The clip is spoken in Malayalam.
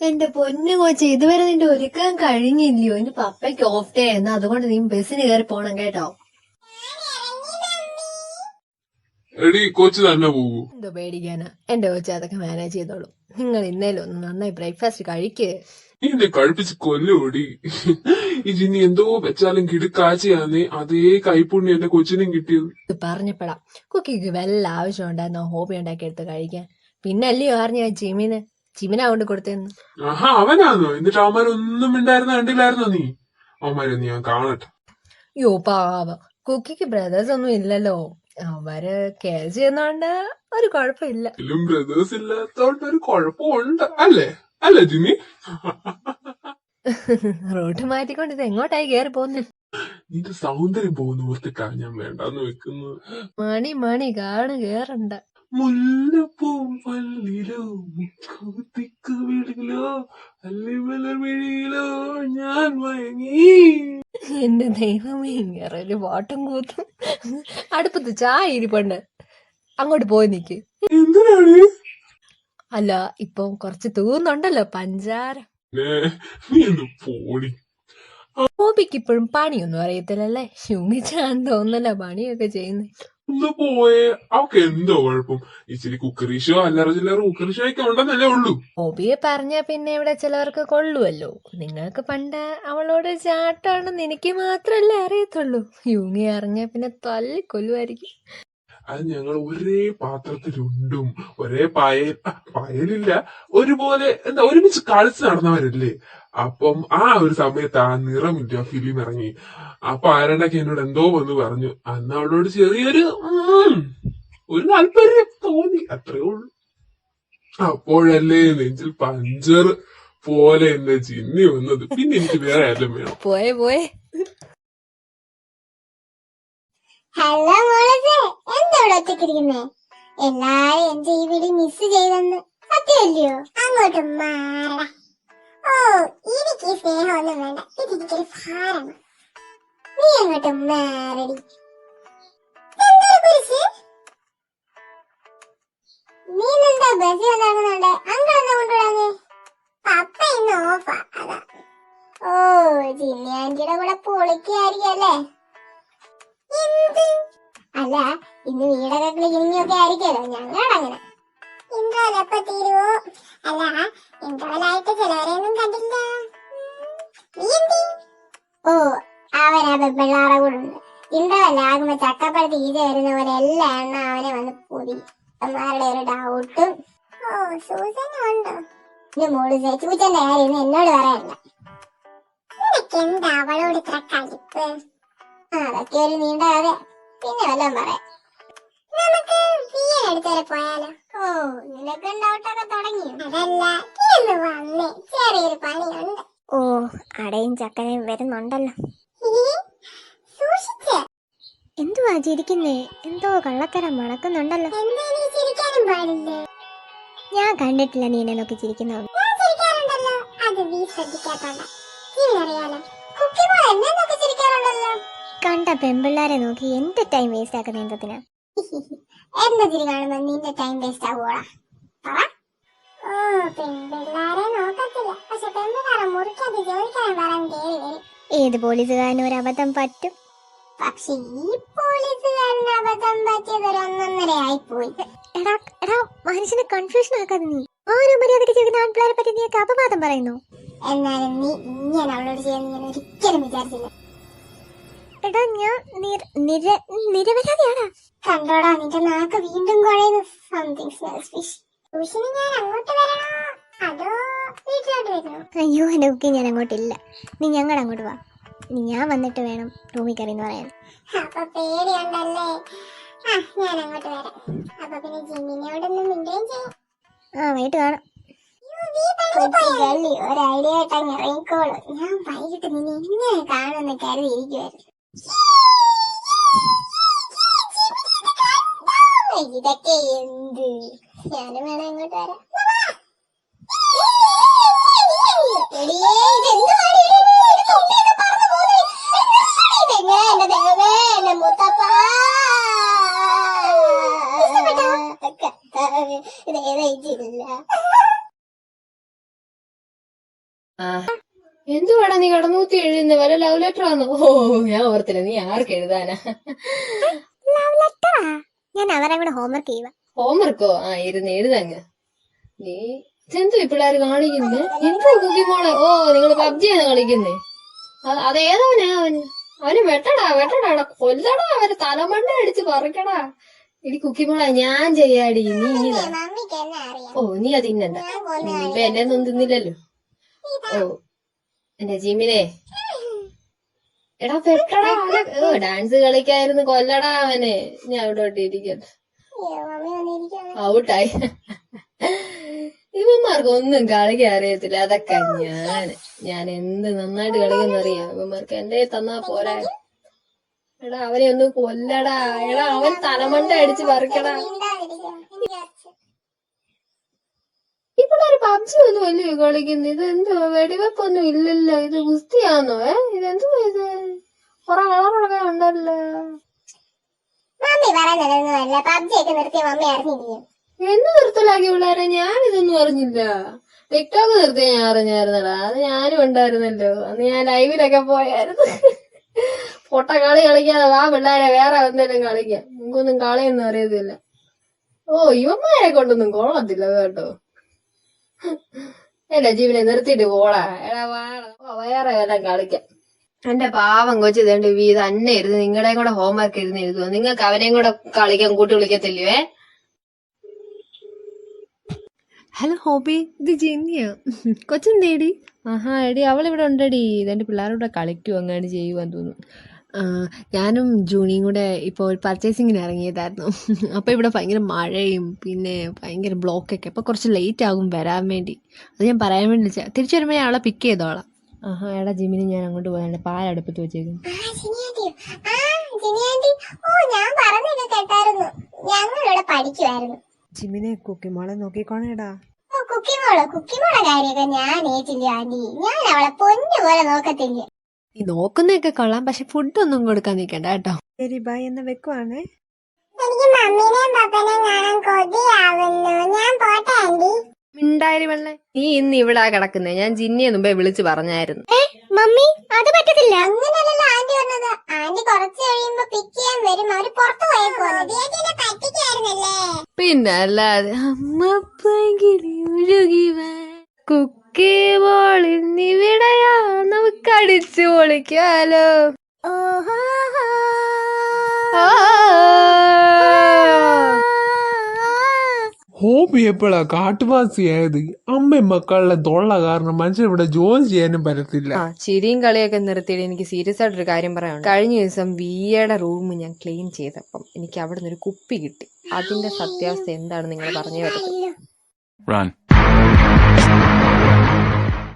എന്റെ പൊന്നു കൊച്ചെ, ഇതുവരെ നിന്റെ ഒരുക്കം കഴിഞ്ഞില്ലയോ? എന്റെ പപ്പയ്ക്ക് ഓഫ് ഡേ ആയിരുന്നു, അതുകൊണ്ട് നീ ബസ്സിന് കയറി പോണം കേട്ടോ. എടി കൊച്ചു തന്നെ പോകൂ. എന്തോ പേടിക്കാനാ എന്റെ കൊച്ചെ, അതൊക്കെ മാനേജ് ചെയ്തോളൂ. നിങ്ങൾ ഇന്നേലും ഒന്ന് നന്നായി ബ്രേക്ക്ഫാസ്റ്റ് കഴിക്ക്. നീ എന്നെ കഴിപ്പിച്ച് കൊല്ലോടി. ഇനി എന്തോ വെച്ചാലും കിടുക്കാഴ്ചയാന്നേ അതേ കൈപ്പുണ്യം എന്റെ കൊച്ചിനും കിട്ടിയത്. ഇത് പറഞ്ഞപ്പെടാ കുക്കിക്ക് വല്ല ആവശ്യം ഉണ്ടായിരുന്നോ ഹോബി ഉണ്ടാക്കി എടുത്ത് കഴിക്കാൻ? പിന്നല്ലയോ അറിഞ്ഞ ജിമിനാ കൊണ്ട് കൊടുത്തെന്ന്. ആഹാ, അവനാന്നോ? എന്നിട്ട് അവന്മാരൊന്നും ഉണ്ടായിരുന്ന കണ്ടില്ലായിരുന്നോ നീ? അവന്മാരൊന്നും ഞാൻ കാണട്ടെ. യോ പാവ, കുക്കിക്ക് ബ്രദേഴ്സ് ഒന്നും ഇല്ലല്ലോ. അവര് കെയർ ചെയ്യുന്നോണ്ട് ഒരു കുഴപ്പമില്ല. ബ്രദേഴ്സ് ഇല്ലാത്തോണ്ട് ഒരു കുഴപ്പമുണ്ട് അല്ലേ? അല്ലേ ജിമ്മി? റൂട്ട് മാറ്റിക്കൊണ്ട് ഇത് എങ്ങോട്ടായി കയറി പോന്നു? നിന്റെ സൗന്ദര്യം പോകുന്ന ഓർത്തിട്ടാ ഞാൻ വേണ്ടെന്ന് വെക്കുന്നത്. മണി കേറണ്ട. മുല്ലപ്പൂ പല്ലിലോ മുക്കുത്തിക്ക് വീടിലോ അല്ലിമലമിഴിയിലോ ഞാൻ മയങ്ങി. എന്റെ ദൈവമേ, ഇങ്ങനെ ഒരു വാട്ടം കൂത്തും. അടുപ്പത്ത് ചായ ഇരിപ്പണ്ട്, അങ്ങോട്ട് പോയി നിക്ക്. എന്തിനാണ്? അല്ല, ഇപ്പൊ കുറച്ച് തൂന്നുണ്ടല്ലോ പഞ്ചാര. നീ ഒന്ന് പോടി. ഹോബിക്ക് ഇപ്പോഴും പണിയൊന്നും അറിയത്തില്ലല്ലേ? യുമിച്ചാൻ തോന്നല പണിയൊക്കെ ചെയ്യുന്നേ. ഒന്ന് പോയേ. അവക്ക് എന്തോ കുഴപ്പം? ഇച്ചിരി കുക്കറി ഷോ അല്ലറ ചില്ലറ കുക്കറി ഷോ ഒക്കെ ഉണ്ടെന്നല്ലേ ഉള്ളൂ. ഹോബിയെ പറഞ്ഞാ പിന്നെ ഇവിടെ ചിലവർക്ക് കൊള്ളുവല്ലോ. നിങ്ങൾക്ക് പണ്ട് അവളോട് ചാട്ടാണെന്ന് എനിക്ക് മാത്രല്ലേ അറിയത്തുള്ളൂ. യുമി അറിഞ്ഞാ പിന്നെ തല്ലിക്കൊല്ലുമായിരിക്കും. അത് ഞങ്ങൾ ഒരേ പാത്രത്തിലുണ്ടും ഒരേ പായലില്ല, ഒരുപോലെ എന്താ ഒരുമിച്ച് കളിച്ച് നടന്നവരല്ലേ. അപ്പം ആ ഒരു സമയത്ത് ആ നിറമില്ല ഫിലിം ഇറങ്ങി. അപ്പൊ ആരണ്ടൊക്കെ എന്നോട് എന്തോ വന്ന് പറഞ്ഞു. അന്ന് അവളോട് ചെറിയൊരു ഒരു താല്പര്യം തോന്നി, അത്രേ ഉള്ളൂ. അപ്പോഴല്ലേ നെഞ്ചിൽ പഞ്ചർ പോലെ എന്റെ ചിന്നി വന്നത്. പിന്നെ എനിക്ക് വേറെ ആരെല്ലാം വേണം. പോയെ ഹലോ മോളെ, എന്താ ഇവിടെ ഒറ്റക്കിരിക്കുന്നേ? എല്ലാരും എന്റെ ഈ വീട് മിസ് ചെയ്തെന്ന് സത്യമല്ലയോ? അങ്ങോട്ട് മാറ. ഓ, എനിക്ക് ഈ സ്നേഹമൊന്നും വേണ്ട, ഇതെനിക്കൊരു ഭാരമാണ്. നീ അങ്ങോട്ട് മാറടി. നീ എന്താ ബസ് വന്നിറങ്ങുന്നുണ്ട്? അങ്കിളെന്താ കൊണ്ടുവിടാഞ്ഞേ? പപ്പ ഇന്ന് ഓഫാ, അതാ. ഓ, ജിമ്മി ആന്റിയുടെ കൂടെ പൊളിക്കായിരിക്കും അല്ലേ? അല്ല, ഇന്ന് വീടൊക്കെ ക്ലീനിങ് ഒക്കെ ആയിരിക്കുമല്ലോ. ഞങ്ങളങ്ങനെ ഇന്റർവെൽ എപ്പോ തീരുവോ? അല്ല, ഇന്റർവെലായിട്ട് ചിലവരെയൊന്നും കണ്ടില്ല. ഓ, അവനാ പെമ്പിള്ളാറെ കൂടെ ഉണ്ട്. ഇന്റർവെൽ ആകുമ്പോ ചക്കപ്പഴത്ത് ഈജ വരുന്ന പോലെ എല്ലാ എണ്ണ അവനെ വന്ന് പൊതി. അമ്മമാരുടെ ഒരു ഡൗട്ടും. ഓ, സൂസനും ഉണ്ടോ? എന്റെ മോള് ചൂച്ചന്റെ കാര്യം എന്നോട് പറയാനില്ല. നിനക്ക് എന്താ അവളോട് ഇത്ര കലിപ്പ്? അതൊക്കെ ഒരു നീണ്ട കഥ, പിന്നെ വല്ലതും പറയാം. നമുക്ക് അടുത്തവരെ പോയാലോ? ഓ, നിനക്ക് ഡൗട്ടൊക്കെ തുടങ്ങി. അതല്ല, ഇന്ന് വന്നേ, ചെറിയൊരു പണിയുണ്ട്. ഓ, അടയും ചക്കരയും വരുന്നുണ്ടല്ലോ. സൂക്ഷിച്ച്. എന്തുവാ ചിരിക്കുന്നേ? എന്തോ കള്ളത്തരം മണക്കുന്നുണ്ടല്ലോ. ചിരിക്കാനും പാടില്ലേ? ഞാൻ കണ്ടിട്ടില്ല നീ എന്നെ നോക്കി ചിരിക്കുന്ന. ഞാൻ ചിരിക്കാറുണ്ടല്ലോ, അത് നീ ശ്രദ്ധിക്കാത്തോണ്ട. അറിയാലോ, കുക്കി പോലെ എന്നെ നോക്കി ചിരിക്കാറുണ്ടല്ലോ. കണ്ട പെമ്പിള്ളാരെ നോക്കി എന്ത് ടൈം വേസ്റ്റ് ആക്കുന്ന എന്തിനാ? എന്റെ ചിരി കാണുമ്പോ നിന്റെ ടൈം വേസ്റ്റ് ആവൂടാ. ഓ, പെമ്പിള്ളാരെ നോക്കത്തില്ല, പക്ഷെ പെമ്പിള്ളാരെ മുറിക്കാതെ ജോലിക്കാരൻ പറയാൻ കേറി വരും. ഏത് പോലീസുകാരനും ഒരു അബദ്ധം പറ്റും, പക്ഷെ ഈ പോലീസുകാരന് അബദ്ധം പറ്റിയത് ഒരു 1.5 ആയിപ്പോയി. എടാ മനുഷ്യനെ കൺഫ്യൂഷൻ ആക്കാതെ നീ. ആരും മര്യാദയ്ക്ക് ജീവിക്കുന്ന ആൺപിള്ളേരെ പറ്റി നീ അപവാദം പറയുന്നു. എന്നാലും നീ ഇങ്ങനെ അവളോട് ചെയ്യാൻ ഞാൻ ഒരിക്കലും വിചാരിച്ചില്ല. എടാ, ഞാൻ നിരപരാധിയാടാ. കണ്ടോടാ, നിന്റെ നാക്ക് വീണ്ടും കുഴയുന്നു. Something smells fish. ട്യൂഷന് ഞാൻ അങ്ങോട്ട് വരണോ അതോ വീട്ടിലോട്ട് വരുന്നു? അയ്യോ എന്റെ കുക്കി, ഞാൻ അങ്ങോട്ടില്ല. നീ ഞങ്ങളുടെ അങ്ങോട്ട് വാ. നീ ഞാൻ വന്നിട്ട് വേണം റൂമിൽ കയറിന്ന് പറയാൻ. അപ്പൊ പേടിയുണ്ടല്ലേ? ഞാൻ അങ്ങോട്ട് വരാം. അപ്പൊ പിന്നെ ജിമ്മിനോടൊന്നും മിണ്ടുകയും ചെയ്യാം. വൈകിട്ട് കാണാം. ഒരു ഐഡിയ ആയിട്ടങ്ങ് ഇറങ്ങിക്കോളൂ. ഞാൻ വൈകിട്ട് നിന്നെ എങ്ങനെ കാണുമെന്ന് കരുതിയിരിക്കുവായിരുന്നു. ഇതൊക്കെ എന്ത്? ഞാനും വേണം ഇങ്ങോട്ട് വരാം. ഇതേതായിട്ടില്ല. എന്തുവാടാ നീ കടന്നൂത്തി എഴുതുന്ന വല്ല ലവ് ലെറ്റർ ആണോ? ഓ ഞാൻ ഓർത്തില്ല, നീ ആർക്ക് എഴുതാനാ? ലവ് ലെറ്ററാ? ഞാൻ അവരെ കൂടെ ഹോംവർക്ക് ചെയ്യുക. ഹോംവർക്കോ? ഇരുന്ന് എഴുതങ്ങ്. നീ ഇതെന്തോ ഈ പിള്ളേര് കാണിക്കുന്നേ? എന്തോ കുക്കിമോളെ? ഓ നിങ്ങള് പബ്ജിയാണ് കളിക്കുന്നേ? അതേതവനാ അവന് വെട്ടടാ കൊല്ലടാ, അവര് തലമണ്ട അടിച്ച് പറിക്കടാ. ഇനി കുക്കിമോളെ ഞാൻ ചെയ്യാടി, നീ ഇതാ. മമ്മിക്ക് എന്നെ അറിയാം. ഓ നീ അത് തിന്നണ്ട, ഇപ്പൊ എന്നെ ഒന്നും തിന്നില്ലല്ലോ. ഓ എന്റെ ജിമിനെ, എടാ പെട്ടടാ ഡാൻസ് കളിക്കായിരുന്നു, കൊല്ലടാ അവനെ. ഞാൻ ഇവിടെ ഇരിക്കട്ടെ. മമ്മി വന്നിരിക്കുകയാണ്. ഔട്ടായി. ഇവന്മാർക്ക് ഒന്നും കളിക്കാൻ അറിയത്തില്ല. അതൊക്കെ ഞാൻ എന്ത് നന്നായിട്ട് കളിക്കുന്നറിയാം. ഇവന്മാർക്ക് എന്റെ തന്നാ പോരാ. എടാ അവനെ ഒന്ന് കൊല്ലടാ. എടാ അവൻ തലമണ്ട അടിച്ച് പറിക്കടാ. ഈ പിള്ളേര് പബ്ജി ഒന്നും അല്ലയോ കളിക്കുന്നത്? ഇതെന്തോ വെടിവെപ്പൊന്നും ഇല്ലല്ലോ. ഇത് ഗുസ്തിയാന്നോ? ഇതെന്തോ ഇത് കൊറേ കളറൊക്കെ ഉണ്ടല്ലോ. മമ്മി പറയുന്നതൊന്നുമല്ല, പബ്ജി ഒക്കെ നിർത്തിയ മമ്മി അറിഞ്ഞിരിക്കും. എന്ന് നിർത്തലാക്കി പിള്ളേരെ? ഞാൻ ഇതൊന്നും അറിഞ്ഞില്ല. ടിക്ടോക്ക് നിർത്തി ഞാൻ അറിഞ്ഞായിരുന്നടാ. അത് ഞാനും ഉണ്ടായിരുന്നല്ലോ. അന്ന് ഞാൻ ലൈവിലൊക്കെ പോയായിരുന്നു. പൊട്ട കളി കളിക്കാതെ വാ പിള്ളേരെ, വേറെ എന്തെങ്കിലും കളിക്കാം. നിങ്ങൾക്കൊന്നും കളിയൊന്നും അറിയത്തില്ല. ഓ ഇവന്മാരെ കൊണ്ടൊന്നും കൊള്ളത്തില്ല കേട്ടോ. എന്റെ ജീവനെ നിർത്തിയിട്ട് പോടാ. എടാ വാടാ, വേറെ വല്ലതും കളിക്കാം. എന്റെ പാവം കൊച്ചു ഇതേണ്ട ഇത് തന്നെ ഇരുന്ന് നിങ്ങളുടെയും കൂടെ ഹോംവർക്ക് ഇരുന്ന് എഴുതുക. നിങ്ങൾക്ക് അവനെയും കൂടെ കളിക്കാൻ കൂട്ടി വിളിക്കത്തില്ലേ? ഹലോ ഹോബി, ഇത് ജിന്നിയാ. കൊച്ചെന്തേടി? ആഹാ എടി അവളിവിടെ ഉണ്ടടി. ഇതെന്റെ പിള്ളേരോടെ കളിക്കും അങ്ങാണ്ട് ചെയ്യുവാൻ തോന്നുന്നു. ഞാനും ജൂണിയും കൂടെ ഇപ്പോൾ പർച്ചേസിങ്ങിന് ഇറങ്ങിയതായിരുന്നു. അപ്പോൾ ഇവിടെ ഭയങ്കര മഴയും പിന്നെ ഭയങ്കര ബ്ലോക്കൊക്കെ. അപ്പോൾ കുറച്ച് ലേറ്റ് ആകും വരാൻ വേണ്ടി. അത് ഞാൻ പറയാൻ വേണ്ടി വിളിച്ചാൽ. തിരിച്ചു വരുമ്പോൾ ഞാൻ അവളെ പിക്ക് ചെയ്തോളാം. ആഹാ എടാ ജിമിനി, ഞാൻ അങ്ങോട്ട് പോയാണ്ട് പാലടുപ്പത്ത് വെച്ചേക്കും. ഞാൻ പറഞ്ഞത് കേട്ടായിരുന്നു. ഞങ്ങളിവിടെ പഠിക്കുമായിരുന്നു. ജിമിനെ കുക്കിമോളെ നോക്കിക്കോണേടാ. കുക്കിമോളെ കാര്യമൊക്കെ ഞാൻ ഏറ്റില്ല ആന്റി. ഞാൻ അവളെ പൊന്നു പോലെ നോക്കത്തില്ല. ഈ നോക്കുന്നൊക്കെ കൊള്ളാം, പക്ഷെ ഫുഡൊന്നും കൊടുക്കാൻ നിൽക്കണ്ട കേട്ടോ. ശരി ബൈ എന്ന് വെക്കുവാണേ. എനിക്ക് മമ്മീനെയും പപ്പനെയും കാണാൻ കൊതിയാവുന്നു. ഞാൻ പോട്ടെ ആന്റി. മിണ്ടായി വെള്ളേ, നീ ഇന്ന് ഇവിടെ കിടക്കുന്നേ. ഞാൻ ജിന്നിയെ മുമ്പേ വിളിച്ചു പറഞ്ഞായിരുന്നു. മമ്മി അത് പറ്റത്തില്ല. അങ്ങനെയല്ലല്ലോ ആന്റി പറഞ്ഞത്. ആന്റി കുറച്ച് കഴിയുമ്പോ പിക്ക് ചെയ്യാൻ വരും. അവര് പുറത്തു പോയേക്കുവായിരുന്നല്ലേ. പിന്നെ അല്ലാതെ അമ്മ ഒഴുകി കുക്കി ബോളിൽ നിവിടയാ, നമുക്ക് അടിച്ചു പൊളിക്കാലോ. ഹോബി എപ്പോഴാ കാട്ടുവാസിയായത്? അമ്മയും മക്കളുടെ തൊള്ള കാരണം മനുഷ്യൻ ഇവിടെ ജോലി ചെയ്യാനും പറ്റത്തില്ല. ചിരിയും കളിയൊക്കെ നിർത്തിയിട്ട് എനിക്ക് സീരിയസ് ആയിട്ടൊരു കാര്യം പറയാനുണ്ട്. കഴിഞ്ഞ ദിവസം വിയുടെ റൂം ഞാൻ ക്ലീൻ ചെയ്തപ്പം എനിക്ക് അവിടെ നിന്നൊരു കുപ്പി കിട്ടി. അതിന്റെ സത്യാവസ്ഥ എന്താണ് നിങ്ങൾ പറഞ്ഞു വരുന്നത്?